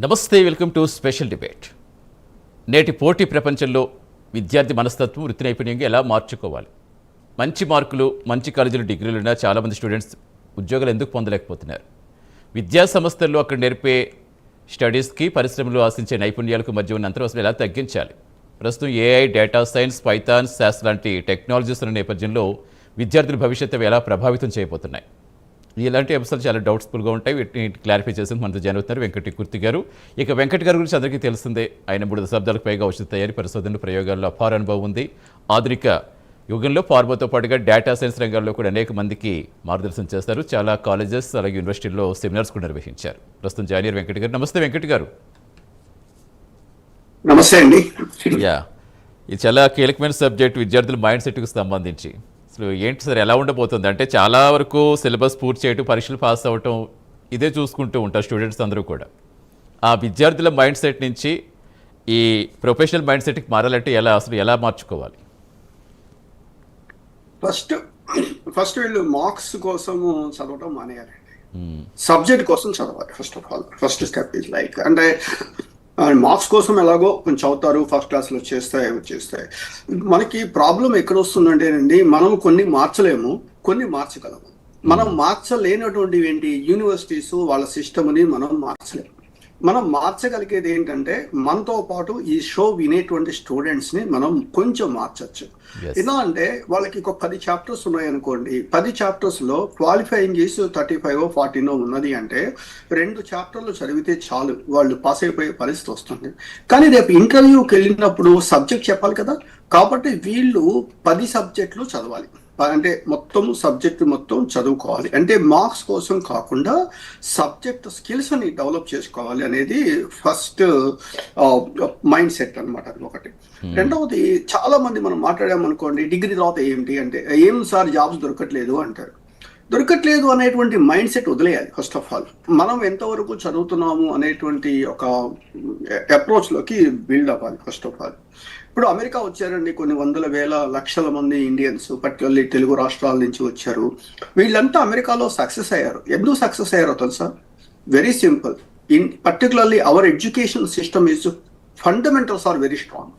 నమస్తే, welcome to special debate. నేటి పోటీ ప్రపంచంలో విద్యార్థి మనస్తత్వం వృత్తి నైపుణ్యంగా ఎలా మార్చుకోవాలి? మంచి మార్కులు, మంచి కాలేజీలు, డిగ్రీలు ఉన్న చాలామంది స్టూడెంట్స్ ఉద్యోగాలు ఎందుకు పొందలేకపోతున్నారు? విద్యా సంస్థల్లో అక్కడ నేర్పే స్టడీస్కి పరిశ్రమలు ఆశించే నైపుణ్యాలకు మధ్య ఉన్న అంతరం అసలు ఎలా తగ్గించాలి? ప్రస్తుతం ఏఐ, డేటా సైన్స్, పైథాన్, శాస్ లాంటి టెక్నాలజీస్ ఉన్న నేపథ్యంలో విద్యార్థుల భవిష్యత్తు ఎలా ప్రభావితం చేయబోతున్నాయి? ఇలాంటి అంశాలు చాలా డౌట్స్ఫుల్గా ఉంటాయి. వీటిని క్లారిఫై చేసి మనతో జాయిన్ అవుతున్నారు వెంకటి కుర్తి గారు. ఇక వెంకట్ గారి గురించి అందరికీ తెలిసిందే. ఆయన 3 దశాబ్దాలకు పైగా ఔషధ తయారీ పరిశోధనలు, ప్రయోగాల్లో అపార అనుభవం ఉంది. ఆధునిక యుగంలో ఫార్మాతో పాటుగా డేటా సైన్స్ రంగాల్లో కూడా అనేక మందికి మార్గదర్శనం చేస్తారు. చాలా కాలేజెస్ అలాగే యూనివర్సిటీల్లో సెమినార్స్ కూడా నిర్వహించారు. ప్రస్తుతం జాయిన్ అయ్యారు వెంకట్ గారు. నమస్తే వెంకట్ గారు. నమస్తే అండి. ఇది చాలా కీలకమైన సబ్జెక్ట్, విద్యార్థుల మైండ్ సెట్కి సంబంధించి. అసలు ఏంటి సార్, ఎలా ఉండబోతుంది? అంటే చాలా వరకు సిలబస్ పూర్తి చేయటం, పరీక్షలు పాస్ అవ్వటం, ఇదే చూసుకుంటూ ఉంటారు స్టూడెంట్స్ అందరూ కూడా. ఆ విద్యార్థుల మైండ్ సెట్ నుంచి ఈ ప్రొఫెషనల్ మైండ్ సెట్కి మారాలంటే ఎలా మార్చుకోవాలి? ఫస్ట్ వీళ్ళు మార్క్స్ కోసము చదవటం మానేయాలండి. సబ్జెక్ట్ కోసం చదవాలి. First of all first step is like, అంటే మార్క్స్ కోసం ఎలాగో కొంచెం చదువుతారు, ఫస్ట్ క్లాస్లో వచ్చేస్తాయి. మనకి ప్రాబ్లం ఎక్కడ వస్తుందంటేనండి, మనం కొన్ని మార్చలేము, కొన్ని మార్చగలము. మనం మార్చలేనటువంటివి ఏంటి? యూనివర్సిటీస్ వాళ్ళ సిస్టమ్ని మనం మార్చలేము. మనం మార్చగలిగేది ఏంటంటే, మనతో పాటు ఈ షో వినేటువంటి స్టూడెంట్స్ ని మనం కొంచెం మార్చచ్చు. ఎలా అంటే, వాళ్ళకి ఒక 10 చాప్టర్స్ ఉన్నాయనుకోండి, 10 చాప్టర్స్ లో క్వాలిఫైయింగ్ ఈస్ 35 40 ఉన్నది అంటే 2 చాప్టర్లు చదివితే చాలు, వాళ్ళు పాస్ అయిపోయే పరిస్థితి వస్తుంది. కానీ రేపు ఇంటర్వ్యూకి వెళ్ళినప్పుడు సబ్జెక్ట్ చెప్పాలి కదా, కాబట్టి వీళ్ళు 10 సబ్జెక్టులు చదవాలి. అంటే సబ్జెక్ట్ మొత్తం చదువుకోవాలి. అంటే మార్క్స్ కోసం కాకుండా సబ్జెక్ట్ స్కిల్స్ అని డెవలప్ చేసుకోవాలి అనేది ఫస్ట్ మైండ్ సెట్ అనమాట. అది ఒకటి. రెండవది, చాలా మంది మనం మాట్లాడామనుకోండి, డిగ్రీ తర్వాత ఏంటి అంటే, ఏం సార్ జాబ్స్ దొరకట్లేదు అంటారు. దొరకట్లేదు అనేటువంటి మైండ్ సెట్ వదిలేయాలి. ఫస్ట్ ఆఫ్ ఆల్ మనం ఎంతవరకు చదువుతున్నాము అనేటువంటి ఒక అప్రోచ్లోకి బిల్డ్ అవ్వాలి. ఫస్ట్ ఆఫ్ ఆల్ ఇప్పుడు అమెరికా వచ్చారండి కొన్ని వందల వేల లక్షల మంది ఇండియన్స్, పర్టికులర్లీ తెలుగు రాష్ట్రాల నుంచి వచ్చారు. వీళ్ళంతా అమెరికాలో సక్సెస్ అయ్యారు. ఎందుకు సక్సెస్ అయ్యారో తెలుసా? Very simple. Particularly our education system is fundamentals are very strong.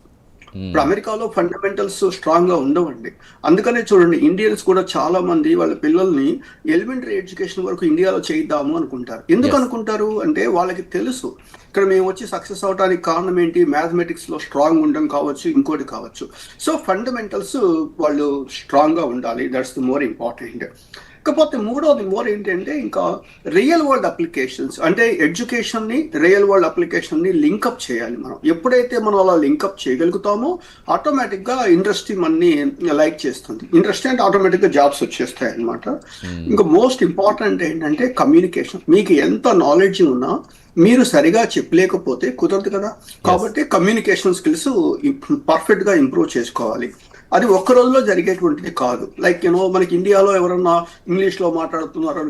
ఇప్పుడు అమెరికాలో ఫండమెంటల్స్ స్ట్రాంగ్ గా ఉండవండి. అందుకనే చూడండి, ఇండియన్స్ కూడా చాలా మంది వాళ్ళ పిల్లల్ని ఎలిమెంటరీ ఎడ్యుకేషన్ వరకు ఇండియాలో చేయిద్దాము అనుకుంటారు. ఎందుకు అనుకుంటారు అంటే, వాళ్ళకి తెలుసు ఇక్కడ మేము వచ్చి సక్సెస్ అవడానికి కారణం ఏంటి, మ్యాథమెటిక్స్ లో స్ట్రాంగ్ ఉండడం కావచ్చు, ఇంకోటి కావచ్చు. సో ఫండమెంటల్స్ వాళ్ళు స్ట్రాంగ్ గా ఉండాలి. That's the more important. కాకపోతే మూడోది మోర్ ఏంటంటే, ఇంకా రియల్ వరల్డ్ అప్లికేషన్స్, అంటే ఎడ్యుకేషన్ ని రియల్ వరల్డ్ అప్లికేషన్ ని లింకప్ చేయాలి. మనం ఎప్పుడైతే మనం అలా లింకప్ చేయగలుగుతామో ఆటోమేటిక్ గా ఇండస్ట్రీ మనని లైక్ చేస్తుంది. ఇండస్ట్రీ అంటే ఆటోమేటిక్ గా జాబ్స్ వచ్చేస్తాయి అనమాట. ఇంకా మోస్ట్ ఇంపార్టెంట్ ఏంటంటే కమ్యూనికేషన్. మీకు ఎంత నాలెడ్జ్ ఉన్నా మీరు సరిగా చెప్పలేకపోతే కుదరదు కదా. కాబట్టి కమ్యూనికేషన్ స్కిల్స్ పర్ఫెక్ట్ గా ఇంప్రూవ్ చేసుకోవాలి. అది ఒక్క రోజులో జరిగేటువంటిది కాదు. లైక్ మనకి ఇండియాలో ఎవరన్నా ఇంగ్లీష్ లో మాట్లాడుతున్నారు,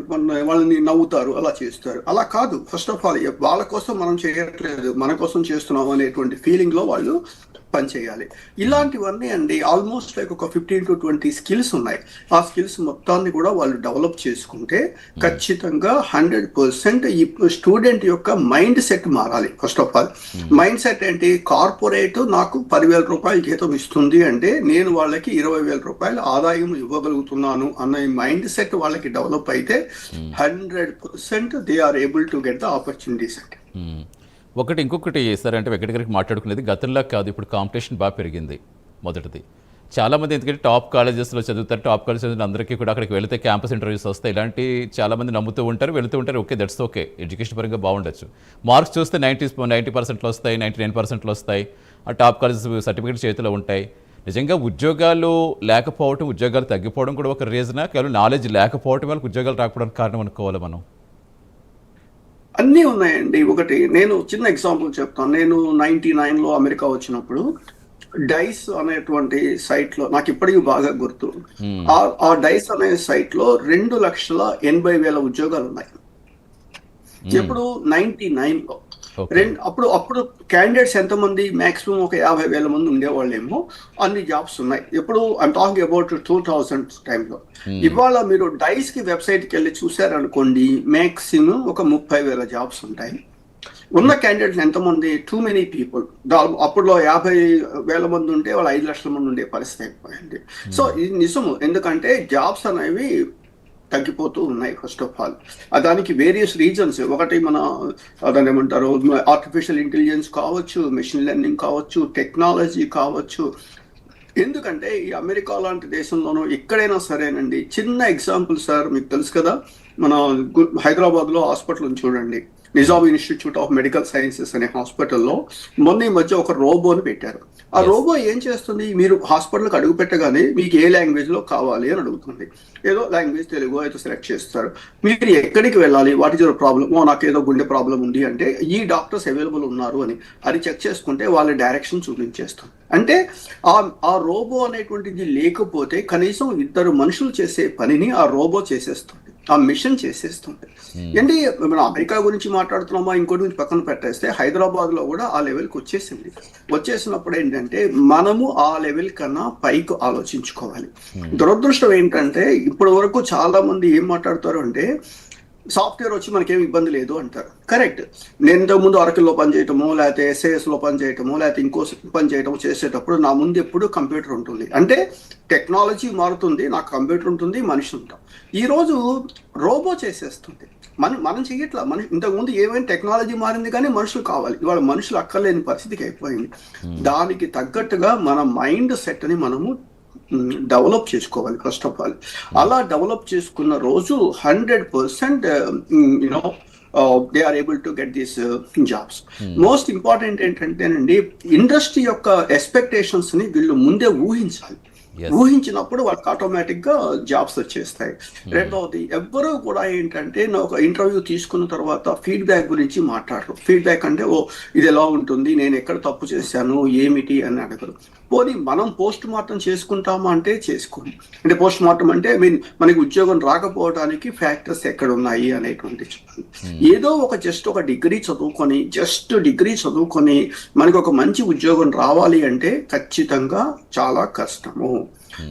వాళ్ళని నవ్వుతారు, అలా చేస్తారు. అలా కాదు. ఫస్ట్ ఆఫ్ ఆల్ వాళ్ళ కోసం మనం చేయట్లేదు, మన కోసం చేస్తున్నాం అనేటువంటి ఫీలింగ్ లో వాళ్ళు పనిచేయాలి. ఇలాంటివన్నీ అండి ఆల్మోస్ట్ లైక్ ఒక 15 to 20 స్కిల్స్ ఉన్నాయి. ఆ స్కిల్స్ మొత్తాన్ని కూడా వాళ్ళు డెవలప్ చేసుకుంటే ఖచ్చితంగా 100% ఈ స్టూడెంట్ యొక్క మైండ్ సెట్ మారాలి. First of all mind set ఏంటి? కార్పొరేట్ నాకు 10,000 రూపాయలు జీతం ఇస్తుంది అంటే నేను వాళ్ళకి 20,000 రూపాయలు ఆదాయం ఇవ్వగలుగుతున్నాను అన్న మైండ్ సెట్ వాళ్ళకి డెవలప్ అయితే 100% they are able to get the opportunities. ఇంకొకటి సార్, అంటే వెంకట గారికి మాట్లాడుకునేది గతంలో కాదు, ఇప్పుడు కాంపిటీషన్ బాగా పెరిగింది. మొదటిది, చాలామంది ఎందుకంటే టాప్ కాలేజెస్లో చదువుతారు, టాప్ కాలేజ్ చదివిన అందరికీ కూడా అక్కడికి వెళితే క్యాంపస్ ఇంటర్వ్యూస్ వస్తాయి. ఇలాంటి చాలామంది నమ్ముతూ ఉంటారు, వెళుతూ ఉంటారు. ఓకే, దట్స్ ఓకే, ఎడ్యుకేషన్ పరంగా బాగుండొచ్చు. మార్క్స్ చూస్తే 90% వస్తాయి, 99% వస్తాయి. ఆ టాప్ కాలేజెస్ సర్టిఫికేట్ చేతిలో ఉంటాయి. నిజంగా ఉద్యోగాలు లేకపోవడం, ఉద్యోగాలు తగ్గిపోవడం కూడా ఒక రీజనా? కేవలం నాలెడ్జ్ లేకపోవడం వాళ్ళకి ఉద్యోగాలు రాకపోవడానికి కారణం అనుకోవాలి మనం? అన్నీ ఉన్నాయండి. ఒకటి నేను చిన్న ఎగ్జాంపుల్ చెప్తాను. నేను 99లో అమెరికా వచ్చినప్పుడు డైస్ అనేటువంటి సైట్ లో, నాకు ఇప్పటికీ బాగా గుర్తు, ఆ డైస్ అనే సైట్ లో 2,80,000 ఉద్యోగాలు ఉన్నాయి. ఎప్పుడు 99లో. అప్పుడు క్యాండిడేట్స్ ఎంతమంది? మాక్సిమం ఒక 50,000 మంది ఉండేవాళ్ళేమో. అన్ని జాబ్స్ ఉన్నాయి. ఎప్పుడు ఐమ్ టాకింగ్ అబౌట్ 2000 టైంలో. ఇవాళ మీరు డైస్ కి వెబ్సైట్కి వెళ్ళి చూసారనుకోండి, మాక్సిమం ఒక 30,000 జాబ్స్ ఉంటాయి. ఉన్న క్యాండిడేట్స్ ఎంతమంది, టూ మెనీ పీపుల్. అప్పుడులో 50,000 మంది ఉంటే వాళ్ళు 5 లక్షల మంది ఉండే పరిస్థితి అయిపోయింది. సో ఇది నిజము, ఎందుకంటే జాబ్స్ అనేవి తగ్గిపోతూ ఉన్నాయి. ఫస్ట్ ఆఫ్ ఆల్ దానికి వేరియస్ రీజన్స్. ఒకటి మన దాన్ని ఏమంటారు, ఆర్టిఫిషియల్ ఇంటెలిజెన్స్ కావచ్చు, మెషిన్ లెర్నింగ్ కావచ్చు, టెక్నాలజీ కావచ్చు. ఎందుకంటే ఈ అమెరికా లాంటి దేశంలోనూ ఎక్కడైనా సరేనండి, చిన్న ఎగ్జాంపుల్ సార్, మీకు తెలుసు కదా, మన హైదరాబాద్లో హాస్పిటల్ చూడండి, Nizam institute of medical sciences అనే హాస్పిటల్లో మొన్న ఈ మధ్య ఒక రోబోని పెట్టారు. ఆ రోబో ఏం చేస్తుంది, మీరు హాస్పిటల్కి అడుగు పెట్టగానే మీకు ఏ లాంగ్వేజ్లో కావాలి అని అడుగుతుంది. ఏదో లాంగ్వేజ్, తెలుగు అయితే సెలెక్ట్ చేస్తారు. మీరు ఎక్కడికి వెళ్ళాలి, వాట్ ఇస్ యువర్ ప్రాబ్లమ్, నాకు ఏదో గుండె ప్రాబ్లం ఉంది అంటే ఈ డాక్టర్స్ అవైలబుల్ ఉన్నారు అని అది చెక్ చేసుకుంటే వాళ్ళ డైరెక్షన్ చూపించేస్తుంది. అంటే ఆ రోబో అనేటువంటిది లేకపోతే కనీసం 2 మనుషులు చేసే పనిని ఆ రోబో చేసేస్తుంది, ఆ మిషన్ చేసేస్తుంది. అంటే మనం అమెరికా గురించి మాట్లాడుతున్నామా, ఇంకోటి గురించి పక్కన పెట్టేస్తే హైదరాబాద్ లో కూడా ఆ లెవెల్కి వచ్చేసింది. వచ్చేసినప్పుడు ఏంటంటే మనము ఆ లెవెల్ కన్నా పైకి ఆలోచించుకోవాలి. దురదృష్టం ఏంటంటే ఇప్పటి వరకు చాలా మంది ఏం మాట్లాడతారు అంటే, సాఫ్ట్వేర్ వచ్చి మనకేం ఇబ్బంది లేదు అంటారు. కరెక్ట్. నేను ఇంతకుముందు అరకుల్లో పని చేయటమో, లేకపోతే ఎస్ఏఎస్లో పని చేయటమో, లేకపోతే ఇంకో పని చేయటమో చేసేటప్పుడు నా ముందు ఎప్పుడు కంప్యూటర్ ఉంటుంది. అంటే టెక్నాలజీ మారుతుంది, నాకు కంప్యూటర్ ఉంటుంది, మనిషి ఉంటాం. ఈరోజు రోబో చేసేస్తుంది, మనం చెయ్యట్లా. ఇంతకుముందు ఏమైనా టెక్నాలజీ మారింది కానీ మనుషులు కావాలి, ఇవాళ మనుషులు అక్కర్లేని పరిస్థితికి అయిపోయింది. దానికి తగ్గట్టుగా మన మైండ్ సెట్ని మనము డెవలప్ చేసుకోవాలి ఫస్ట్ ఆఫ్ ఆల్. అలా డెవలప్ చేసుకున్న రోజు 100% they are able to get these jobs. Most important ఏంటంటేనండి, ఇండస్ట్రీ యొక్క ఎక్స్పెక్టేషన్స్ ని వీళ్ళు ముందే ఊహించాలి. ఊహించినప్పుడు వాళ్ళకి ఆటోమేటిక్ గా జాబ్స్ వచ్చేస్తాయి. రెండవది, ఎవ్వరూ కూడా ఏంటంటే ఒక ఇంటర్వ్యూ తీసుకున్న తర్వాత ఫీడ్బ్యాక్ గురించి మాట్లాడరు. ఫీడ్బ్యాక్ అంటే ఇది ఎలా ఉంటుంది, నేను ఎక్కడ తప్పు చేశాను, ఏమిటి అని అడగరు. పోనీ మనం పోస్ట్ మార్టం చేసుకుంటామా అంటే చేసుకోండి. అంటే పోస్ట్ మార్టం అంటే మనకి ఉద్యోగం రాకపోవడానికి ఫ్యాక్టర్స్ ఎక్కడ ఉన్నాయి అనేటువంటి చెప్పాలి. ఏదో జస్ట్ ఒక డిగ్రీ చదువుకొని మనకి ఒక మంచి ఉద్యోగం రావాలి అంటే ఖచ్చితంగా చాలా కష్టము.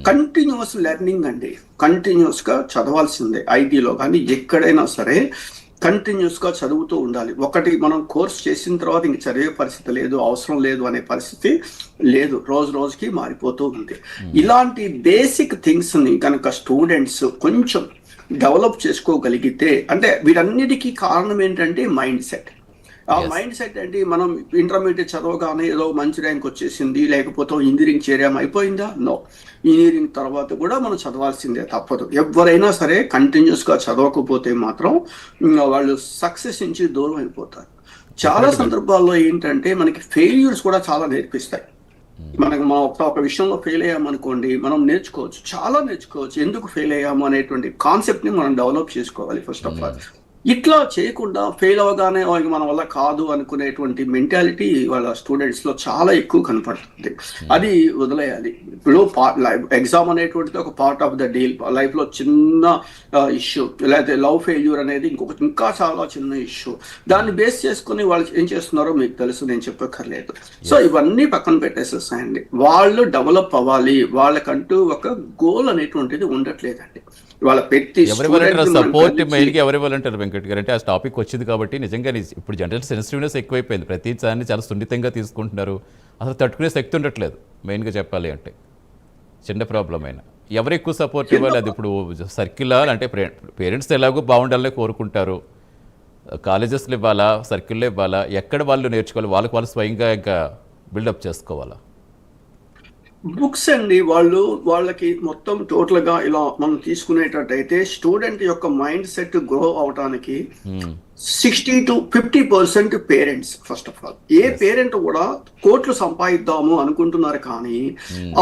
కంటిన్యూస్ లెర్నింగ్ అండి, కంటిన్యూస్ గా చదవాల్సిందే. ఐటీలో కానీ ఎక్కడైనా సరే కంటిన్యూస్ గా చదువుతూ ఉండాలి. ఒకటి మనం కోర్స్ చేసిన తర్వాత ఇంక చదివే పరిస్థితి లేదు, అవసరం లేదు అనే పరిస్థితి లేదు, రోజు రోజుకి మారిపోతూ ఉంది. ఇలాంటి బేసిక్ థింగ్స్ ని కనుక స్టూడెంట్స్ కొంచెం డెవలప్ చేసుకోగలిగితే, అంటే వీటన్నిటికీ కారణం ఏంటంటే మైండ్ సెట్. ఆ మైండ్ సెట్ అంటే మనం ఇంటర్మీడియట్ చదవగానే ఏదో మంచి ర్యాంక్ వచ్చేసింది, లేకపోతే ఇంజనీరింగ్ చేరాము అయిపోయిందా? నో. ఇంజనీరింగ్ తర్వాత కూడా మనం చదవాల్సిందే, తప్పదు. ఎవరైనా సరే కంటిన్యూస్ గా చదవకపోతే మాత్రం వాళ్ళు సక్సెస్ నుంచి దూరం అయిపోతారు. చాలా సందర్భాల్లో ఏంటంటే మనకి ఫెయిల్యూర్స్ కూడా చాలా నేర్పిస్తాయి. మనం ఒక విషయంలో ఫెయిల్ అయ్యామనుకోండి, మనం నేర్చుకోవచ్చు, చాలా నేర్చుకోవచ్చు. ఎందుకు ఫెయిల్ అయ్యాము అనేటువంటి కాన్సెప్ట్ ని మనం డెవలప్ చేసుకోవాలి ఫస్ట్ ఆఫ్ ఆల్. ఇట్లా చేయకుండా ఫెయిల్ అవగానే వాళ్ళకి మన వల్ల కాదు అనుకునేటువంటి మెంటాలిటీ వాళ్ళ స్టూడెంట్స్ లో చాలా ఎక్కువ కనపడుతుంది. అది వదిలేయాలి. ఇప్పుడు ఎగ్జామ్ అనేటువంటిది ఒక part of the deal. Life లో చిన్న ఇష్యూ, లేకపోతే లవ్ ఫెయిల్యూర్ అనేది ఇంకా చాలా చిన్న ఇష్యూ. దాన్ని బేస్ చేసుకుని వాళ్ళు ఏం చేస్తున్నారో మీకు తెలుసు, నేను చెప్పక్కర్లేదు. సో ఇవన్నీ పక్కన పెట్టేసేసాయండి. వాళ్ళు డెవలప్ అవ్వాలి, వాళ్ళకంటూ ఒక గోల్ అనేటువంటిది ఉండట్లేదండి. వాళ్ళ పెట్టి సపోర్ట్ మెయిన్గా ఎవరి వాలంటారు వెంకట్ గారు అంటే ఆ టాపిక్ వచ్చింది కాబట్టి నిజంగా ఇప్పుడు జనరల్ సెన్సిటివ్నెస్ ఎక్కువైపోయింది. ప్రతిసారి చాలా సున్నితంగా తీసుకుంటున్నారు, అసలు తట్టుకునే శక్తి ఉండట్లేదు. మెయిన్గా చెప్పాలి అంటే చిన్న ప్రాబ్లం అయినా ఎవరు ఎక్కువ సపోర్ట్ ఇవ్వాలి? అది ఇప్పుడు సర్కిల్ అంటే పేరెంట్స్ ఎలాగో బాగుండాలని కోరుకుంటారు, కాలేజెస్లో ఇవ్వాలా, సర్కిల్లో ఇవ్వాలా, ఎక్కడ వాళ్ళు నేర్చుకోవాలి, వాళ్ళు స్వయంగా ఇంకా బిల్డప్ చేసుకోవాలా? బుక్స్ అండి, వాళ్ళకి మొత్తం టోటల్ గా ఇలా మనం తీసుకునేటట్టయితే స్టూడెంట్ యొక్క మైండ్ సెట్ గ్రో అవడానికి 60 to 50% parents. First of all A parent కూడా కోట్లు సంపాదిద్దాము అనుకుంటున్నారు కానీ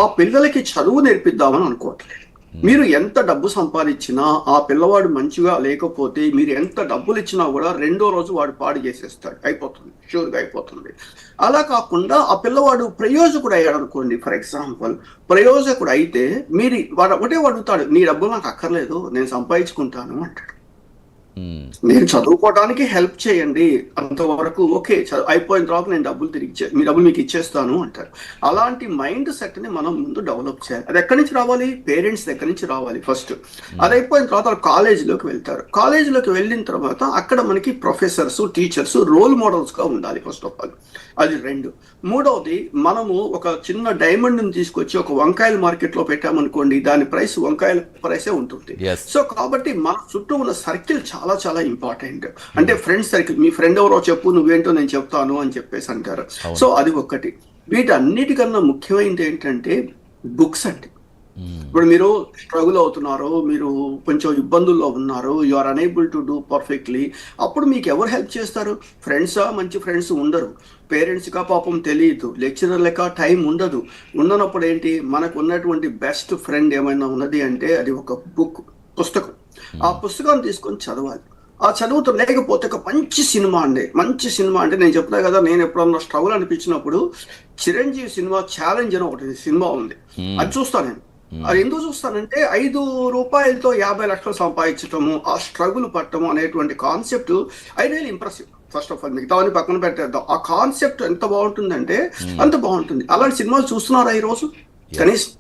ఆ పిల్లలకి చదువు నేర్పిద్దామని అనుకోవట్లేదు. మీరు ఎంత డబ్బు సంపాదించినా ఆ పిల్లవాడు మంచిగా లేకపోతే మీరు ఎంత డబ్బులు ఇచ్చినా కూడా రెండో రోజు వాడు పాడు చేసేస్తాడు, అయిపోతుంది, షూర్గా అయిపోతుంది. అలా కాకుండా ఆ పిల్లవాడు ప్రయోజకుడు అయ్యాడు అనుకోండి, ఫర్ ఎగ్జాంపుల్ ప్రయోజకుడు అయితే వాడు ఒకటే అడుగుతాడు, నీ డబ్బులు నాకు అక్కర్లేదు, నేను సంపాదించుకుంటాను అంటాడు. నేను చదువుకోవడానికి హెల్ప్ చేయండి, అంతవరకు ఓకే, అయిపోయిన తర్వాత నేను డబ్బులు మీ డబ్బులు మీకు ఇచ్చేస్తాను అంటారు. అలాంటి మైండ్ సెట్ ని మనం ముందు డెవలప్ చేయాలి. అది ఎక్కడి నుంచి రావాలి? పేరెంట్స్ దగ్గర నుంచి రావాలి ఫస్ట్. అది అయిపోయిన తర్వాత వాళ్ళు కాలేజీలోకి వెళ్తారు. కాలేజీలోకి వెళ్ళిన తర్వాత అక్కడ మనకి ప్రొఫెసర్స్, టీచర్స్ రోల్ మోడల్స్ గా ఉండాలి ఫస్ట్ ఆఫ్ ఆల్. అది 2. మూడవది, మనము ఒక చిన్న డైమండ్ ని తీసుకొచ్చి ఒక వంకాయల మార్కెట్ లో పెట్టామనుకోండి, దాని ప్రైస్ వంకాయల ప్రైసే ఉంటుంది. సో కాబట్టి మన చుట్టూ ఉన్న సర్కిల్ చాలా చాలా ఇంపార్టెంట్. అంటే ఫ్రెండ్ సర్కిల్, మీ ఫ్రెండ్ ఎవరో చెప్పు, నువ్వేంటో నేను చెప్తాను అని చెప్పేసి అంటారు. సో అది ఒకటి. వీటన్నిటికన్నా ముఖ్యమైనది ఏంటంటే బుక్స్ అండి. ఇప్పుడు మీరు స్ట్రగుల్ అవుతున్నారు, మీరు కొంచెం ఇబ్బందుల్లో ఉన్నారు, you are unable to do perfectly, అప్పుడు మీకు ఎవరు హెల్ప్ చేస్తారు? ఫ్రెండ్సా? మంచి ఫ్రెండ్స్ ఉండరు. పేరెంట్స్గా పాపం తెలియదు, లెక్చరర్ లెక్క టైం ఉండదు. ఉండనప్పుడు ఏంటి, మనకు ఉన్నటువంటి బెస్ట్ ఫ్రెండ్ ఏమైనా ఉన్నది అంటే అది ఒక బుక్, పుస్తకం. ఆ పుస్తకాన్ని తీసుకొని చదవాలి. ఆ చదువుతూ లేకపోతే ఒక మంచి సినిమా అంటే నేను చెప్తా కదా, నేను ఎప్పుడన్నా స్ట్రగుల్ అనిపించినప్పుడు చిరంజీవి సినిమా ఛాలెంజ్ అని ఒకటి సినిమా ఉంది, అది చూస్తాను నేను. అది ఎందుకు చూస్తానంటే, 5 రూపాయలతో 50 లక్షలు సంపాదించటము, ఆ స్ట్రగుల్ పట్టము అనేటువంటి concept I really impressive. First of all మిగతావన్నీ పక్కన పెట్టేద్దాం, ఆ కాన్సెప్ట్ ఎంత బాగుంటుందంటే అంత బాగుంటుంది. అలాంటి సినిమాలు చూస్తున్నారా ఈరోజు? కనీసం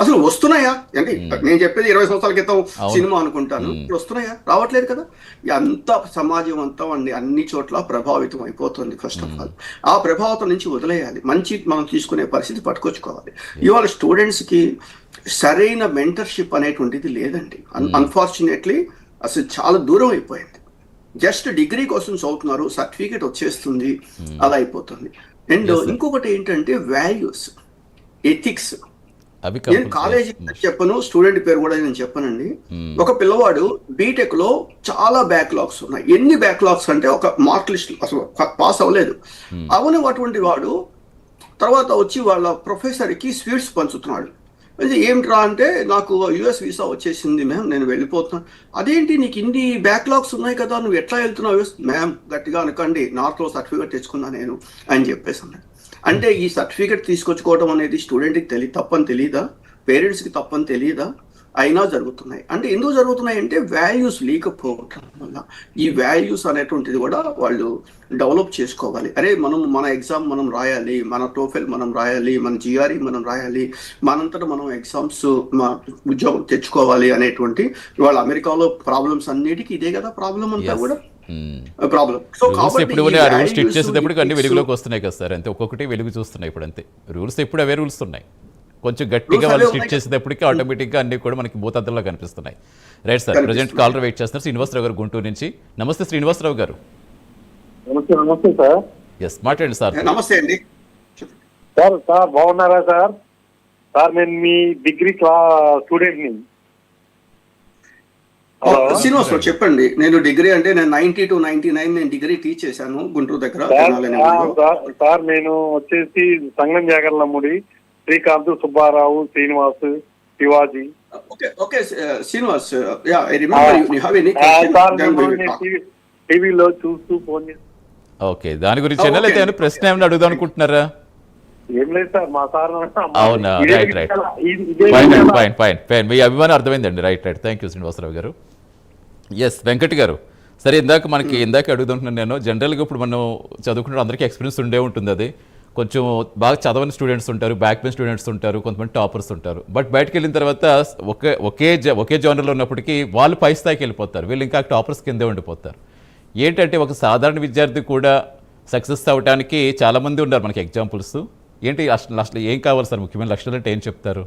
అసలు వస్తున్నాయా? అంటే నేను చెప్పేది 20 సంవత్సరాల క్రితం సినిమా అనుకుంటాను, ఇప్పుడు వస్తున్నాయా? రావట్లేదు కదా. అంత సమాజం అంతా అన్ని చోట్ల ప్రభావితం అయిపోతుంది. ఫస్ట్ ఆఫ్ ఆల్ ఆ ప్రభావితం నుంచి వదిలేయాలి, మంచి మనం తీసుకునే పరిస్థితి పట్టుకొచ్చుకోవాలి. ఇవాళ స్టూడెంట్స్ కి సరైన మెంటర్షిప్ అనేటువంటిది లేదండి. అన్ఫార్చునేట్లీ అసలు చాలా దూరం అయిపోయింది. జస్ట్ డిగ్రీ కోసం చదువుతున్నారు, సర్టిఫికేట్ వచ్చేస్తుంది, అలా అయిపోతుంది. అండ్ ఇంకొకటి ఏంటంటే వాల్యూస్, ఎథిక్స్. నేను కాలేజీ చెప్పను, స్టూడెంట్ పేరు కూడా నేను చెప్పనండి. ఒక పిల్లవాడు బీటెక్ లో చాలా బ్యాక్లాగ్స్ ఉన్నాయి. ఎన్ని బ్యాక్లాగ్స్ అంటే ఒక మార్క్ లిస్ట్ అసలు పాస్ అవ్వలేదు. అటువంటి వాడు తర్వాత వచ్చి వాళ్ళ ప్రొఫెసర్ కి స్వీట్స్ పంచుతున్నాడు. ఏమిట్రా అంటే, నాకు యుఎస్ వీసా వచ్చేసింది మ్యామ్, నేను వెళ్ళిపోతున్నాను. అదేంటి, నీకు ఇన్ని బ్యాక్లాగ్స్ ఉన్నాయి కదా, నువ్వు ఎట్లా వెళ్తున్నావు యుఎస్? మ్యామ్ గట్టిగా అనకండి, నార్త్లో సర్టిఫికేట్ తెచ్చుకున్నా నేను అని చెప్పేసి అన్నాడు. అంటే ఈ సర్టిఫికేట్ తీసుకొచ్చుకోవడం అనేది స్టూడెంట్కి తప్పని తెలియదా? పేరెంట్స్కి తప్పని తెలియదా? అయినా జరుగుతున్నాయి. అంటే ఎందుకు జరుగుతున్నాయి అంటే వాల్యూస్ లేకపోవటం వల్ల. ఈ వాల్యూస్ అనేటువంటిది కూడా వాళ్ళు డెవలప్ చేసుకోవాలి. అరే మన ఎగ్జామ్ మనం రాయాలి, మన టోఫెల్ మనం రాయాలి, మన జిఆర్ఈ మనం రాయాలి, మనంతటా మనం ఎగ్జామ్స్ ఉద్యోగం తెచ్చుకోవాలి అనేటువంటి వాళ్ళ అమెరికాలో ప్రాబ్లమ్స్ అన్నిటికీ ఇదే కదా ప్రాబ్లం అంతా కూడా. ప్రాబ్లం. సో రూల్స్ స్ట్రిక్ట్ చేసేటప్పుడు అన్ని వెలుగులోకి వస్తున్నాయి కదా సార్, అంతే ఒక్కొక్కటి వెలుగు చూస్తున్నాయి ఇప్పుడు, అంతే రూల్స్ ఎప్పుడు అవే రూల్స్ ఉన్నాయి. కొంచెం గట్టిగా వాళ్ళు స్ట్రిక్ట్ చేసేటప్పటికి ఆటోమేటిక్గా అన్ని కూడా మనకి భూతద్దంలో కనిపిస్తున్నాయి. Right sir, present caller wait చేస్తున్నారు శ్రీనివాసరావు గారు గుంటూరు నుంచి. నమస్తే శ్రీనివాసరావు గారు. నమస్తే సార్. ఎస్ మాట్లాడండి సార్. నమస్తే అండి సార్. బాగున్నారా సార్? నేను మీ డిగ్రీ స్టూడెంట్ ని. శ్రీనివాసరావు చెప్పండి. నేను డిగ్రీ అంటే నేను 90 to 99 నేను డిగ్రీ టీచ్ చేశాను గుంటూరు దగ్గర. సార్ నేను వచ్చేసి Sangam Jagarlamudi, Srikanth, Subbarao, Srinivas, Shivaji. Okay Srinivas, yeah I remember you have any question? టీవీలో చూస్తూ ఫోన్ చేసి. ఓకే, దాని గురించి లేకపోతే ప్రశ్న ఏమైనా అడుగుదాం అనుకుంటున్నారా? ఏం లేదు సార్, మా సార్. అవునా, రైట్. ఫైన్, మీ అభిమానం అర్థమైందండి. రైట్. థ్యాంక్ యూ శ్రీనివాసరావు గారు. ఎస్ వెంకట్ గారు, సరే ఇందాక అడుగుతుంటున్నాను నేను. జనరల్గా ఇప్పుడు మనం చదువుకుంటే అందరికీ ఎక్స్పీరియన్స్ ఉండే ఉంటుంది. అది కొంచెం బాగా చదవని స్టూడెంట్స్ ఉంటారు, బ్యాక్ బెంచ్ స్టూడెంట్స్ ఉంటారు, కొంతమంది టాపర్స్ ఉంటారు. బట్ బయటకు వెళ్ళిన తర్వాత ఒకే జోనర్లో ఉన్నప్పటికీ వాళ్ళు పై స్థాయికి వెళ్ళిపోతారు, వీళ్ళు ఇంకా టాపర్స్ కిందే ఉండిపోతారు. ఏంటంటే ఒక సాధారణ విద్యార్థి కూడా సక్సెస్ అవ్వడానికి చాలామంది ఉన్నారు మనకి ఎగ్జాంపుల్స్. ఏంటి అసలు ఏం కావాలి సార్? ముఖ్యమైన లక్షణాలు అంటే ఏం చెప్తారు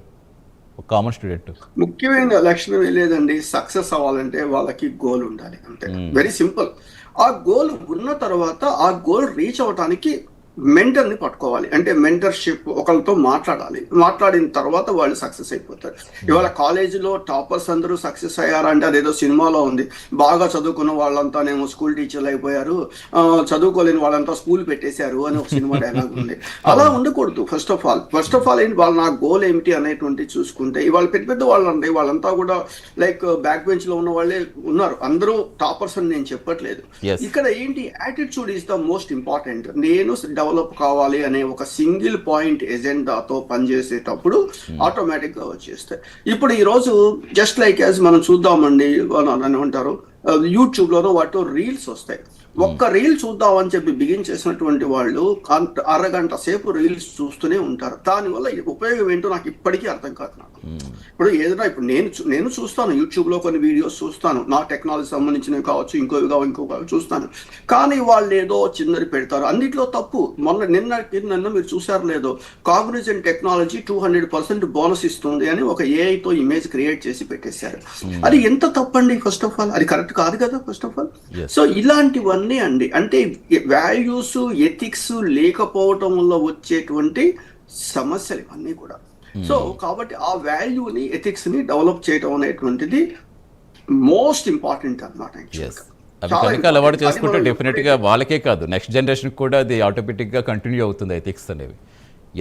ఒక కామన్ స్టూడెంట్? ముఖ్యమైన లక్షణం ఏం లేదండి, సక్సెస్ అవ్వాలంటే వాళ్ళకి గోల్ ఉండాలి, అంతే. Very simple. ఆ గోల్ ఉన్న తర్వాత ఆ గోల్ రీచ్ అవ్వడానికి మెంటర్ని పట్టుకోవాలి. అంటే మెంటర్షిప్, ఒకరితో మాట్లాడిన తర్వాత వాళ్ళు సక్సెస్ అయిపోతారు. ఇవాళ కాలేజీలో టాపర్స్ అందరూ సక్సెస్ అయ్యారంటే అదేదో సినిమాలో ఉంది, బాగా చదువుకున్న వాళ్ళంతానేమో స్కూల్ టీచర్లు అయిపోయారు, చదువుకోలేని వాళ్ళంతా స్కూల్ పెట్టేశారు అని ఒక సినిమా డైలాగ్ ఉంది. అలా ఉండకూడదు. ఫస్ట్ ఆఫ్ ఆల్ ఏంటి, వాళ్ళ నా గోల్ ఏమిటి అనేటువంటి చూసుకుంటే, ఇవాళ పెద్ద వాళ్ళు అంటే వాళ్ళంతా కూడా లైక్ బ్యాక్ బెంచ్ లో ఉన్న వాళ్ళే ఉన్నారు, అందరూ టాపర్స్ అని నేను చెప్పట్లేదు. ఇక్కడ ఏంటి, attitude is the most important. నేను డెవలప్ కావాలి అనే ఒక సింగిల్ పాయింట్ ఎజెండాతో పనిచేసేటప్పుడు ఆటోమేటిక్గా వచ్చేస్తాయి. ఇప్పుడు ఈరోజు జస్ట్ లైక్ యాజ్ మనం చూద్దామండి అని అంటారు, యూట్యూబ్లోనో వాటిలో రీల్స్ వస్తాయి. ఒక్క రీల్ చూద్దామని చెప్పి బిగిన్ చేసినటువంటి వాళ్ళు అరగంట సేపు రీల్స్ చూస్తూనే ఉంటారు. దానివల్ల ఉపయోగం ఏంటో నాకు ఇప్పటికీ అర్థం కాదు. నాకు ఇప్పుడు ఏదైనా ఇప్పుడు నేను చూస్తాను, యూట్యూబ్లో కొన్ని వీడియోస్ చూస్తాను, నా టెక్నాలజీ సంబంధించినవి కావచ్చు, ఇంకో చూస్తాను. కానీ వాళ్ళు ఏదో చిన్నది పెడతారు, అన్నిట్లో తప్పు. నిన్న మీరు చూసారు లేదో, కాగ్నిజెంట్ టెక్నాలజీ 200% బోనస్ ఇస్తుంది అని ఒక ఏఐతో ఇమేజ్ క్రియేట్ చేసి పెట్టేశారు. అది ఎంత తప్పండి? ఫస్ట్ ఆఫ్ ఆల్ అది కరెక్ట్ కాదు కదా ఫస్ట్ ఆఫ్ ఆల్. సో ఇలాంటివన్నీ అండి, అంటే వాల్యూస్ ఎథిక్స్ లేకపోవటం వల్ల వచ్చేటువంటి సమస్యలు ఇవన్నీ కూడా. సో కాబట్టి ఆ వాల్యూని ఎథిక్స్ ని డెవలప్ చేయడం అనేటువంటిది మోస్ట్ ఇంపార్టెంట్ అన్నమాట. కనుక అలవాటు చేసుకుంటే డెఫినెట్ గా వాళ్ళకే కాదు, నెక్స్ట్ జనరేషన్ కూడా అది ఆటోమేటిక్ గా కంటిన్యూ అవుతుంది ఎథిక్స్ అనేవి.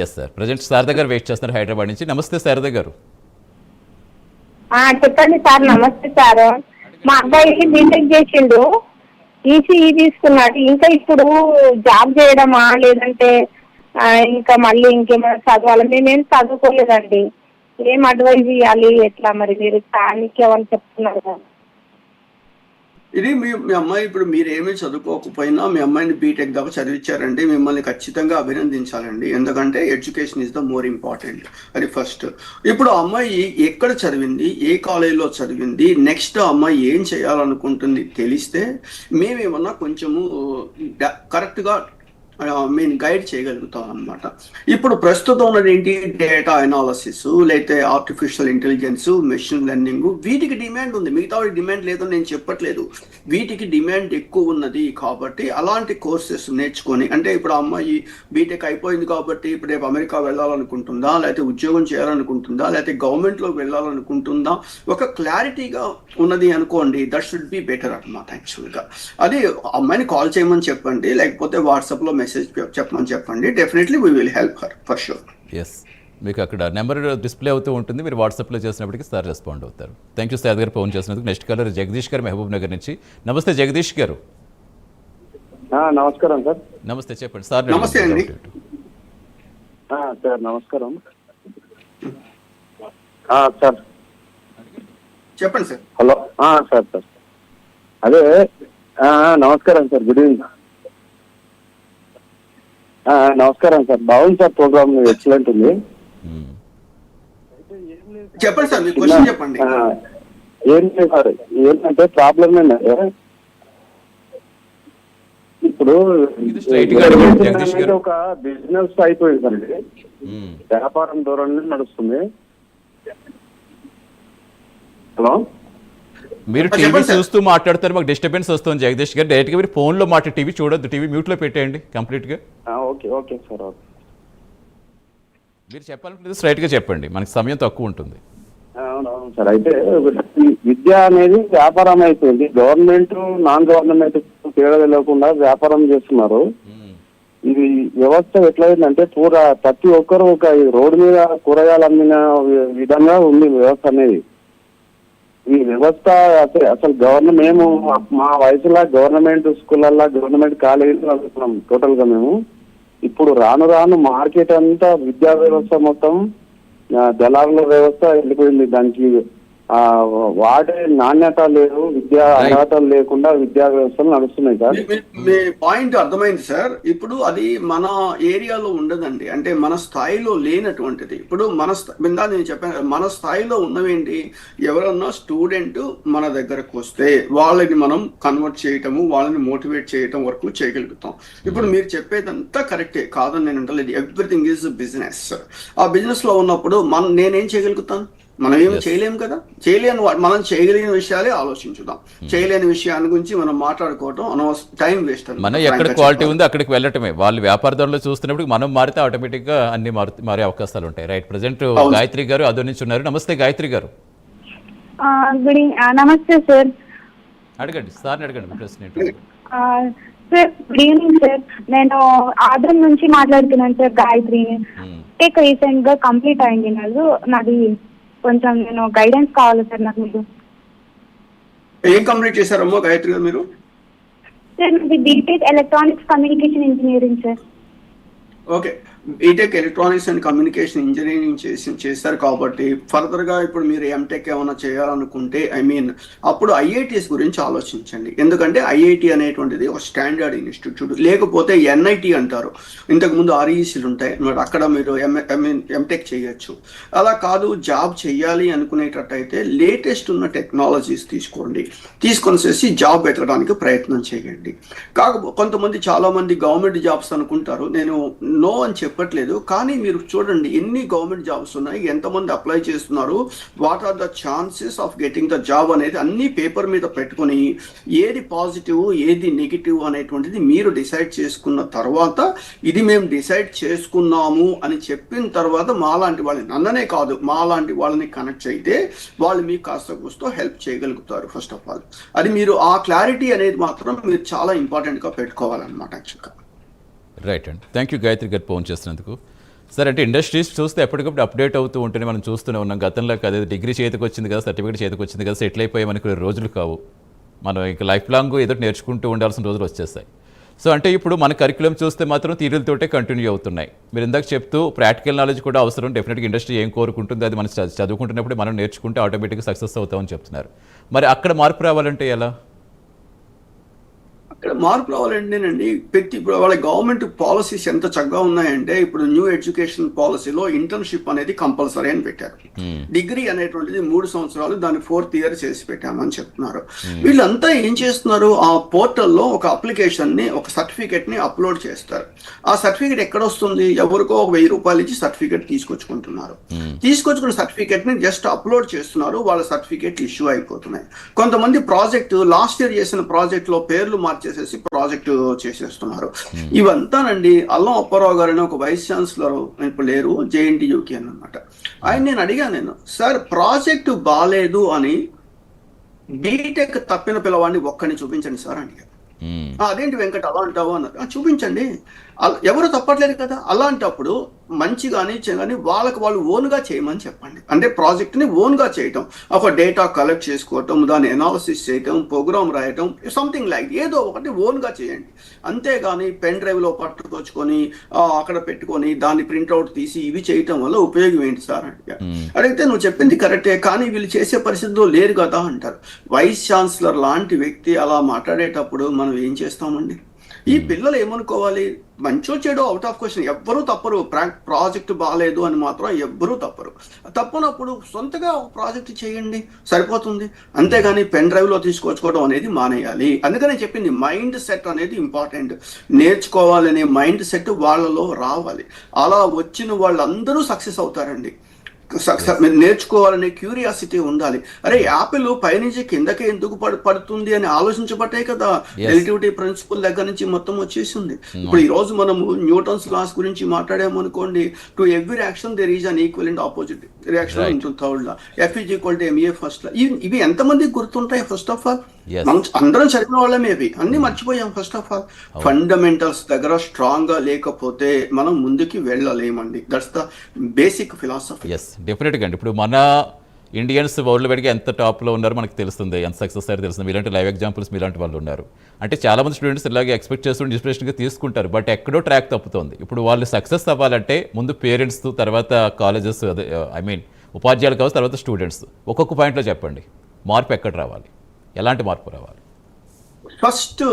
ఎస్ సార్, ప్రజెంట్ శారద గారు వెయిట్ చేస్తున్నారు హైదరాబాద్ నుంచి. నమస్తే శారద గారు. చెప్పండి సార్. నమస్తే సార్. మా అబ్బాయి బీటెక్ చేసిండు, ఈసీఈ తీసుకున్నాడు. ఇంకా ఇప్పుడు జాబ్ చేయడమా లేదంటే ఇంకా మళ్ళీ ఇంకేమైనా చదవాలి? మేమేం చదువుకోలేదండి. ఏం అడ్వైజ్ ఇవ్వాలి? ఎట్లా మరి మీరు స్థానిక వాళ్ళు చెప్తున్నారు కదా. ఇది మీ అమ్మాయి ఇప్పుడు మీరేమీ చదువుకోకపోయినా మీ అమ్మాయిని బీటెక్ దాకా చదివించారండి, మిమ్మల్ని ఖచ్చితంగా అభినందించాలండి. ఎందుకంటే education is the more important, అది ఫస్ట్. ఇప్పుడు అమ్మాయి ఎక్కడ చదివింది, ఏ కాలేజీలో చదివింది, నెక్స్ట్ అమ్మాయి ఏం చేయాలనుకుంటుంది తెలిస్తే మేమేమన్నా కొంచెము కరెక్ట్గా గైడ్ చేయగలుగుతాం అనమాట. ఇప్పుడు ప్రస్తుతం ఉన్నది ఏంటి, డేటా అనాలిసిస్, లేకపోతే ఆర్టిఫిషియల్ ఇంటెలిజెన్స్, మెషిన్ లెర్నింగ్, వీటికి డిమాండ్ ఉంది. మిగతా డిమాండ్ లేదని నేను చెప్పట్లేదు, వీటికి డిమాండ్ ఎక్కువ ఉన్నది. కాబట్టి అలాంటి కోర్సెస్ నేర్చుకొని, అంటే ఇప్పుడు అమ్మాయి బీటెక్ అయిపోయింది కాబట్టి ఇప్పుడు రేపు అమెరికా వెళ్ళాలనుకుంటుందా, లేకపోతే ఉద్యోగం చేయాలనుకుంటుందా, లేకపోతే గవర్నమెంట్లో వెళ్ళాలనుకుంటుందా, ఒక క్లారిటీగా ఉన్నది అనుకోండి, దట్ షుడ్ బి బెటర్ అనమాట. యాక్చువల్గా అది అమ్మాయిని కాల్ చేయమని చెప్పండి, లేకపోతే వాట్సాప్లో మెసేజ్ చెప్పండి. Definitely we will help her for sure. Yes, మీకు అక్కడ నెంబర్ డిస్ప్లే అవుతూ ఉంటుంది, మీరు వాట్సాప్లో చేసినప్పటికీ సార్ రెస్పాండ్ అవుతారు. థ్యాంక్ యూ సార్ గారు ఫోన్ చేసినందుకు. నెక్స్ట్ కాలర్ జగదీష్ గారు మహబూబ్ నగర్ నుంచి. నమస్తే జగదీష్ గారు. నమస్కారం సార్. నమస్తే, చెప్పండి సార్. నమస్తే అండి. సార్ నమస్కారం. సార్ చెప్పండి సార్. Hello sir. అదే నమస్కారం సార్, గుడ్ ఈవినింగ్. నమస్కారం సార్, బాగుంది సార్ ప్రోగ్రామ్, ఎక్సలెంట్ ఉంది. చెప్పండి సార్, మీ క్వశ్చన్ చెప్పండి. ఏం లేదు సార్, ఏంటంటే ప్రాబ్లం ఏంటంటే ఇప్పుడు ఒక బిజినెస్ అయిపోయింది సార్, ఇది వ్యాపారం ధోరణి నడుస్తుంది. హలో, మీరు టీవీ చూస్తూ మాట్లాడుతారు, మాకు డిస్టర్బెన్స్ వస్తుంది జగదీష్ గారు. డైరెక్ట్గా మీరు ఫోన్లో టీవీ చూడొద్దు, టీవీ మ్యూట్లో పెట్టేయండి కంప్లీట్గా. Okay sir. మీరు చెప్పాలనుకుంటే స్ట్రైట్గా చెప్పండి, మనకి సమయం తక్కువ ఉంటుంది. అవునవును సార్. అయితే విద్య అనేది వ్యాపారం అయిపోయింది. గవర్నమెంట్ నాన్ గవర్నమెంట్ తేడా తెలియకుండా వ్యాపారం చేస్తున్నారు. ఇది వ్యవస్థ ఎట్లయిందంటే ప్రతి ఒక్కరు ఒక రోడ్డు మీద కూరగాయలు అమ్మిన విధంగా ఉంది వ్యవస్థ అనేది. ఈ వ్యవస్థ అసలు గవర్నమెంట్, మేము మా వయసులో గవర్నమెంట్ స్కూళ్ళల్లో గవర్నమెంట్ కాలేజీలో చదువుతున్నాం టోటల్ గా మేము. ఇప్పుడు రాను మార్కెట్ అంతా విద్యా వ్యవస్థ మొత్తం దళారుల వ్యవస్థ వెళ్ళిపోయింది. దానికి వాడే నాణ్యత లేదు, విద్యా అర్హత లేకుండా విద్యా వ్యవస్థలు నడుస్తున్నాయి సార్. మీ పాయింట్ అర్థమైంది సార్. ఇప్పుడు అది మన ఏరియాలో ఉండదండి, అంటే మన స్థాయిలో లేనటువంటిది. ఇప్పుడు నేను చెప్పాను, మన స్థాయిలో ఉన్నవేంటి, ఎవరన్నా స్టూడెంట్ మన దగ్గరకు వస్తే వాళ్ళని మనం కన్వర్ట్ చేయటము, వాళ్ళని మోటివేట్ చేయటం వరకు చేయగలుగుతాం. ఇప్పుడు మీరు చెప్పేదంతా కరెక్టే, కాదని నేను అంటలేదు. Everything is business. ఆ బిజినెస్ లో ఉన్నప్పుడు నేనేం చేయగలుగుతాను? మనం ఏమి చేయలేము కదా. మనం చేయగలిగిన విషయాలే ఆలోచించుదాం. చేయలేని విషయాన్ని గురించి మనం మాట్లాడుకోవటం అనవసరం, టైం వేస్ట్. మనం ఎక్కడ క్వాలిటీ ఉంది అక్కడికి వెళ్ళటమే. వాళ్ళు వ్యాపారదారులు చూస్తున్నప్పుడు మనం మారితే ఆటోమేటిక్ గా అన్ని మారే అవకాశాలు ఉంటాయి. రైట్. ప్రెసెంట్ గాయత్రి గారు అదో నుంచి ఉన్నారు. నమస్తే గాయత్రి గారు. నమస్తే సార్. అడగండి సార్, అడగండి ప్రశ్న ఏంటో. Sir good evening sir. నేను ఆదం నుంచి మాట్లాడుతున్నాను సార్, గాయత్రిని. రీసెంట్ గా కంప్లీట్ అయింది నాది. కొంచెం నేను గైడెన్స్ కావాలి సార్ నాకు. మీరు ఏం కంప్లీట్ చేశారమ్మా గాయత్రి గారు మీరు? సార్ నాది B Tech electronics communication engineering sir. Okay, B Tech electronics and communication engineering చేశారు కాబట్టి ఫర్దర్గా ఇప్పుడు మీరు ఎంటెక్ ఏమైనా చేయాలనుకుంటే అప్పుడు ఐఐటీస్ గురించి ఆలోచించండి. ఎందుకంటే ఐఐటి అనేటువంటిది ఒక స్టాండర్డ్ ఇన్స్టిట్యూట్, లేకపోతే ఎన్ఐటి అంటారు, ఇంతకుముందు ఆర్ఈసీలు ఉంటాయి, అక్కడ మీరు ఎంటెక్ చేయొచ్చు. అలా కాదు, జాబ్ చేయాలి అనుకునేటట్టయితే లేటెస్ట్ ఉన్న టెక్నాలజీస్ తీసుకొని జాబ్ వెతకడానికి ప్రయత్నం చేయండి. కొంతమంది చాలామంది గవర్నమెంట్ జాబ్స్ అనుకుంటారు, నేను నో అని చెప్పట్లేదు, కానీ మీరు చూడండి ఎన్ని గవర్నమెంట్ జాబ్స్ ఉన్నాయి, ఎంతమంది అప్లై చేస్తున్నారు, what are the chances of getting the job అనేది అన్ని పేపర్ మీద పెట్టుకుని ఏది పాజిటివ్ ఏది నెగిటివ్ అనేటువంటిది మీరు డిసైడ్ చేసుకున్న తర్వాత, ఇది మేము డిసైడ్ చేసుకున్నాము అని చెప్పిన తర్వాత మాలాంటి వాళ్ళని, నన్ననే కాదు మాలాంటి వాళ్ళని కనెక్ట్ అయితే వాళ్ళు మీకు కాస్త కూస్తో హెల్ప్ చేయగలుగుతారు. ఫస్ట్ ఆఫ్ ఆల్ అది మీరు ఆ క్లారిటీ అనేది మాత్రం మీరు చాలా ఇంపార్టెంట్గా పెట్టుకోవాలన్నమాట యాక్చువల్గా. రైట్ అండి, థ్యాంక్ యూ గాయత్రి గారు ఫోన్ చేసినందుకు. సార్, అంటే ఇండస్ట్రీస్ చూస్తే ఎప్పటికప్పుడు అప్డేట్ అవుతూ ఉంటేనే మనం చూస్తూనే ఉన్నాం. గతంలో అదే డిగ్రీ చేతికి వచ్చింది కదా, సర్టిఫికేట్ చేతికి వచ్చింది కదా, సెటిల్ అయిపోయి మనకు రోజులు కావు, మనం ఇంకా లైఫ్ లాంగ్ ఏదో నేర్చుకుంటూ ఉండాల్సిన రోజులు వచ్చేస్తాయి. సో అంటే ఇప్పుడు మన కరికులం చూస్తే మాత్రం థియరీలతోటే కంటిన్యూ అవుతున్నాయి. మీరు ఇందాక చెప్తూ ప్రాక్టికల్ నాలెడ్జ్ కూడా అవసరం, డెఫినెట్గా ఇండస్ట్రీ ఏం కోరుకుంటుంది అది మనం చదువుకుంటున్నప్పుడు మనం నేర్చుకుంటే ఆటోమేటిక్గా సక్సెస్ అవుతామని చెప్తున్నారు. మరి అక్కడ మార్పు రావాలంటే ఎలా? అక్కడ మార్పు రావాలంటేనండి, ఇప్పుడు వాళ్ళ గవర్నమెంట్ పాలసీస్ ఎంత చక్కగా ఉన్నాయంటే, ఇప్పుడు న్యూ ఎడ్యుకేషన్ పాలసీలో ఇంటర్న్షిప్ అనేది కంపల్సరీ అని పెట్టారు. డిగ్రీ అనేటువంటిది 3 సంవత్సరాలు, దాన్ని 4th ఇయర్ చేసి పెట్టామని చెప్తున్నారు. వీళ్ళంతా ఏం చేస్తున్నారు, ఆ పోర్టల్లో ఒక అప్లికేషన్ని, ఒక సర్టిఫికేట్ని అప్లోడ్ చేస్తారు. ఆ సర్టిఫికేట్ ఎక్కడ వస్తుంది, ఎవరికో ఒక 1000 రూపాయలు ఇచ్చి సర్టిఫికేట్ తీసుకొచ్చుకుంటున్నారు. తీసుకొచ్చుకున్న సర్టిఫికేట్ని జస్ట్ అప్లోడ్ చేస్తున్నారు, వాళ్ళ సర్టిఫికేట్ ఇష్యూ అయిపోతున్నాయి. కొంతమంది ప్రాజెక్టు లాస్ట్ ఇయర్ చేసిన ప్రాజెక్ట్లో పేర్లు మార్చేసేసి ప్రాజెక్టు చేసేస్తున్నారు. ఇవంతానండి. అల్లం అప్పారావు గారు ఒక వైస్ ఛాన్సలర్ ఇప్పుడు లేరు, జేఎన్టీయూకి అన్నమాట. ఆయన నేను అడిగాను, సార్ ప్రాజెక్టు బాగాలేదు అని బీటెక్ తప్పిన పిల్లవాడిని ఒక్కడిని చూపించండి సార్ అని అడిగారు. అదేంటి వెంకట్ అలా అంటావు అన్నారు. చూపించండి, ఎవరు తప్పట్లేదు కదా. అలాంటప్పుడు మంచిగాని వాళ్ళకి వాళ్ళు ఓన్గా చేయమని చెప్పండి. అంటే ప్రాజెక్ట్ని ఓన్గా చేయటం, ఒక డేటా కలెక్ట్ చేసుకోవటం, దాన్ని ఎనాలిసిస్ చేయటం, ప్రోగ్రామ్ రాయటం, సంథింగ్ లైక్ ఏదో ఒకటి ఓన్గా చేయండి. అంతేగాని పెన్ డ్రైవ్లో పట్టుకొచ్చుకొని అక్కడ పెట్టుకొని దాన్ని ప్రింట్అవుట్ తీసి ఇవి చేయటం వల్ల ఉపయోగం ఏంటి సార్ అంటే, అడిగితే నువ్వు చెప్పింది కరెక్టే, కానీ వీళ్ళు చేసే పరిస్థితిలో లేరు కదా అంటారు. వైస్ ఛాన్సలర్ లాంటి వ్యక్తి అలా మాట్లాడేటప్పుడు మనం ఏం చేస్తామండి? ఈ పిల్లలు ఏమనుకోవాలి, మంచో చెడో అవుట్ ఆఫ్ క్వశ్చన్, ఎవ్వరూ తప్పరు. ప్రాజెక్ట్ బాగాలేదు అని మాత్రం ఎవ్వరూ తప్పరు. తప్పనప్పుడు సొంతగా ఒక ప్రాజెక్ట్ చేయండి, సరిపోతుంది. అంతేగాని పెన్ డ్రైవ్లో తీసుకొచ్చుకోవడం అనేది మానేయాలి. అందుకనే చెప్పింది మైండ్ సెట్ అనేది ఇంపార్టెంట్. నేర్చుకోవాలనే మైండ్ సెట్ వాళ్ళలో రావాలి. అలా వచ్చిన వాళ్ళందరూ సక్సెస్ అవుతారండి. నేర్చుకోవాలనే క్యూరియాసిటీ ఉండాలి. అరే యాపిల్ పైనుంచి కిందకే ఎందుకు పడుతుంది అని ఆలోచించబట్టే కదా రిలేటివిటీ ప్రిన్సిపల్ దగ్గర నుంచి మొత్తం వచ్చేసింది. ఇప్పుడు ఈ రోజు మనము న్యూటన్స్ లాస్ గురించి మాట్లాడాము అనుకోండి, to every action there is an equal and opposite reaction ఉంటుంది. Third law F = ma first law. ఇవి ఎంతమందికి గుర్తుంటాయి? ఫస్ట్ ఆఫ్ ఆల్ మనం అందరం చదివిన వాళ్ళమే, ఇవి అన్ని మర్చిపోయాం. ఫస్ట్ ఆఫ్ ఆల్ ఫండమెంటల్స్ దగ్గర స్ట్రాంగ్ గా లేకపోతే మనం ముందుకి వెళ్ళలేమండి. That's the basic philosophy. డెఫినెట్గా అండి. ఇప్పుడు మన ఇండియన్స్ వరల్డ్ వైడ్గా ఎంత టాప్లో ఉన్నారో మనకు తెలుస్తుంది, ఎంత సక్సెస్ అయ్యారో తెలుస్తుంది. మీలాంటి లైవ్ ఎగ్జాంపుల్స్ మీలాంటి వాళ్ళు ఉన్నారు. అంటే చాలామంది స్టూడెంట్స్ ఇలాగే ఎక్స్పెక్ట్ చేస్తూ ఇన్స్పిరేషన్గా తీసుకుంటారు, బట్ ఎక్కడో ట్రాక్ తప్పుతోంది. ఇప్పుడు వాళ్ళు సక్సెస్ అవ్వాలంటే ముందు పేరెంట్స్, తర్వాత కాలేజెస్, ఉపాధ్యాయులు కావచ్చు, తర్వాత స్టూడెంట్స్. ఒక్కొక్క పాయింట్లో చెప్పండి, మార్పు ఎక్కడ రావాలి, ఎలాంటి మార్పు రావాలి? ఫస్ట్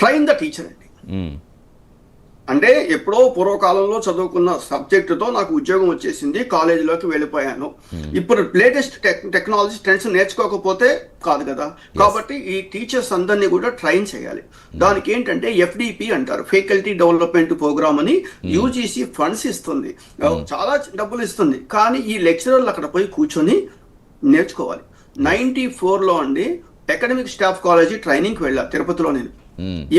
ట్రైన్ ద టీచర్ అండి. అంటే ఎప్పుడో పూర్వకాలంలో చదువుకున్న సబ్జెక్టుతో నాకు ఉద్యోగం వచ్చేసింది, కాలేజీలోకి వెళ్ళిపోయాను. ఇప్పుడు లేటెస్ట్ టెక్నాలజీ ట్రెండ్స్ నేర్చుకోకపోతే కాదు కదా. కాబట్టి ఈ టీచర్స్ అందరినీ కూడా ట్రైన్ చేయాలి. దానికి ఏంటంటే FDP అంటారు, ఫ్యాకల్టీ డెవలప్మెంట్ ప్రోగ్రామ్ అని UGC ఫండ్స్ ఇస్తుంది, చాలా డబ్బులు ఇస్తుంది. కానీ ఈ లెక్చరర్లు అక్కడ పోయి కూర్చొని నేర్చుకోవాలి. 94లో అండి అకాడమిక్ స్టాఫ్ కాలేజీ ట్రైనింగ్కి వెళ్ళా తిరుపతిలో నేను.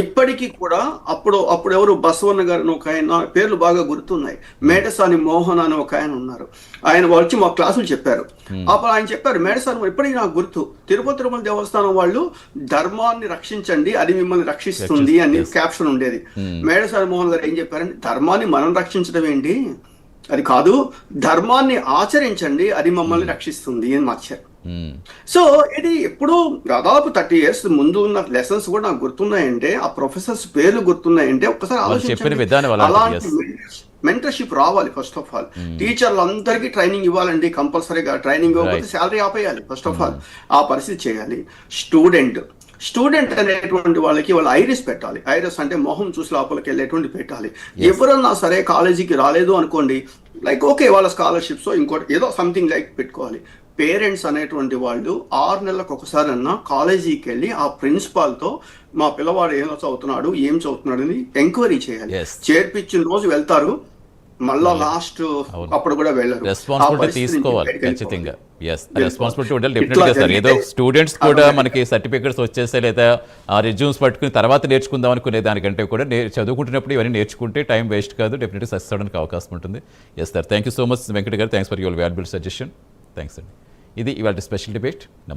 ఇప్పటికీ కూడా అప్పుడు ఎవరు బసవన్న గారు ఒక ఆయన, పేర్లు బాగా గుర్తున్నాయి, మేడసాని మోహన్ అని ఒక ఆయన ఉన్నారు. ఆయన వచ్చి మా క్లాసులు చెప్పారు. అప్పుడు ఆయన చెప్పారు, మేడసాని ఇప్పటికీ నాకు గుర్తు, తిరుమల దేవస్థానం వాళ్ళు ధర్మాన్ని రక్షించండి, అది మిమ్మల్ని రక్షిస్తుంది అని క్యాప్షన్ ఉండేది. మేడసాని మోహన్ గారు ఏం చెప్పారంటే, ధర్మాన్ని మనం రక్షించడం ఏంటి, అది కాదు, ధర్మాన్ని ఆచరించండి, అది మమ్మల్ని రక్షిస్తుంది అని మార్చారు. సో ఇది ఎప్పుడూ దాదాపు 30 years ముందు ఉన్న లెసన్స్ కూడా నాకు గుర్తున్నాయంటే, ఆ ప్రొఫెసర్స్ పేర్లు గుర్తున్నాయంటే ఒక్కసారి వాళ్ళు చెప్పిన ఆలోచించండి. విధానం అలాంటిది, అలాంటి yes. మెంటర్షిప్ రావాలి ఫస్ట్ ఆఫ్ ఆల్. టీచర్లందరికీ ట్రైనింగ్ ఇవ్వాలండి, కంపల్సరీగా ట్రైనింగ్ ఇవ్వకపోతే Right. శాలరీ ఆపేయాలి ఫస్ట్ ఆఫ్ ఆల్. ఆ పరిస్థితి చేయాలి. స్టూడెంట్ అనేటువంటి వాళ్ళకి వాళ్ళ ఐరిస్ పెట్టాలి. ఐరిస్ అంటే మొహం చూసి లోపలికి వెళ్ళేటువంటి పెట్టాలి. ఎవరన్నా సరే కాలేజీకి రాలేదు అనుకోండి, లైక్ ఓకే వాళ్ళ స్కాలర్షిప్స్ ఇంకోటి ఏదో సంథింగ్ లైక్ పెట్టుకోవాలి. పేరెంట్స్ అనేటువంటి వాళ్ళు 6 నెలలకు ఒకసారి అన్నా కాలేజీకి వెళ్ళి ఆ ప్రిన్సిపాల్తో మా పిల్లవాడు ఏం చదువుతున్నాడు అని ఎంక్వైరీ చేయాలి. Yes. చేర్పించిన రోజు వెళ్తారు, మళ్ళా లాస్ట్ అప్పుడు కూడా వెళ్ళరు. రెస్పాన్సిబిలిటీ తీసుకోవాలి ఖచ్చితంగా. ఎస్, రెస్పాన్సిబిలిటీ ఉండాలి డెఫినెట్గా సార్. ఏదో స్టూడెంట్స్ కూడా మనకి సర్టిఫికేట్స్ వచ్చేసే లేదా రెజ్యూమ్స్ పట్టుకుని తర్వాత నేర్చుకుందాం అనుకునే దానికంటే కూడా చదువుకుంటున్నప్పుడు ఇవన్నీ నేర్చుకుంటే టైం వేస్ట్ కాదు, డెఫినెట్గా సక్సెస్ అవడానికి అవకాశం ఉంటుంది. Yes sir, thank you so much Venkat గారు, thanks for your valuable suggestion. Thanks అండి. ఇది ఇవాళ స్పెషల్ డిబేట్. నమస్తే.